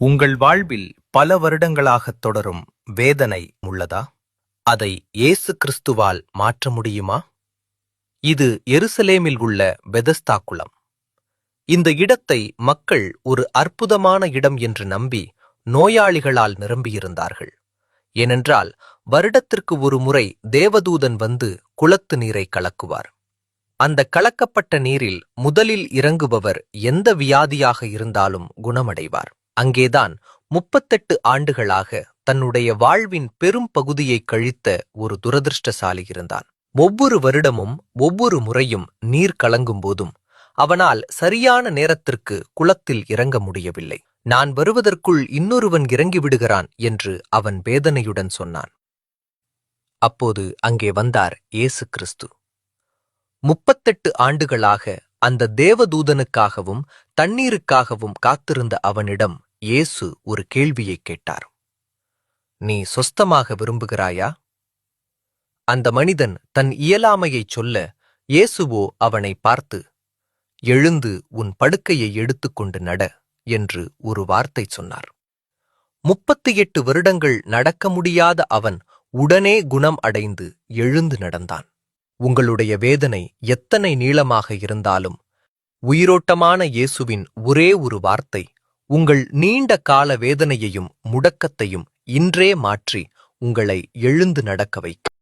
உங்கள் வாழ்வில் பல வருடங்களாகத் தொடரும் வேதனை உள்ளதா? அதை இயேசு கிறிஸ்துவால் மாற்ற முடியுமா? இது எருசலேமில் உள்ள பெதஸ்தா குளம். இந்த இடத்தை மக்கள் ஒரு அற்புதமான இடம் என்று நம்பி நோயாளிகளால் நிரம்பியிருந்தார்கள். ஏனென்றால் வருடத்திற்கு ஒரு முறை தேவதூதன் வந்து குளத்து நீரை கலக்குவார். அந்த கலக்கப்பட்ட நீரில் முதலில் இறங்குபவர் எந்த வியாதியாக இருந்தாலும் குணமடைவார். அங்கேதான் 38 ஆண்டுகளாக தன்னுடைய வாழ்வின் பெரும் பகுதியை கழித்த ஒரு துரதிருஷ்டசாலி இருந்தான். ஒவ்வொரு வருடமும் ஒவ்வொரு முறையும் நீர் கலங்கும் போதும் அவனால் சரியான நேரத்திற்கு குளத்தில் இறங்க முடியவில்லை. நான் வருவதற்குள் இன்னொருவன் இறங்கிவிடுகிறான் என்று அவன் வேதனையுடன் சொன்னான். அப்போது அங்கே வந்தார் இயேசு கிறிஸ்து. 38 ஆண்டுகளாக அந்த தேவதூதனுக்காகவும் தண்ணீருக்காகவும் காத்திருந்த அவனிடம் இயேசு ஒரு கேள்வியைக் கேட்டார். நீ சொஸ்தமாக விரும்புகிறாயா? அந்த மனிதன் தன் இயலாமையைச் சொல்ல, இயேசுவோ அவனை பார்த்து, எழுந்து உன் படுக்கையை எடுத்துக்கொண்டு நட என்று ஒரு வார்த்தை சொன்னார். 38 வருடங்கள் நடக்க முடியாத அவன் உடனே குணம் அடைந்து எழுந்து நடந்தான். உங்களுடைய வேதனை எத்தனை நீளமாக இருந்தாலும் உயிரோட்டமான இயேசுவின் ஒரே ஒரு வார்த்தை உங்கள் நீண்ட கால வேதனையையும் முடக்கத்தையும் இன்றே மாற்றி உங்களை எழுந்து நடக்க வைக்கும்.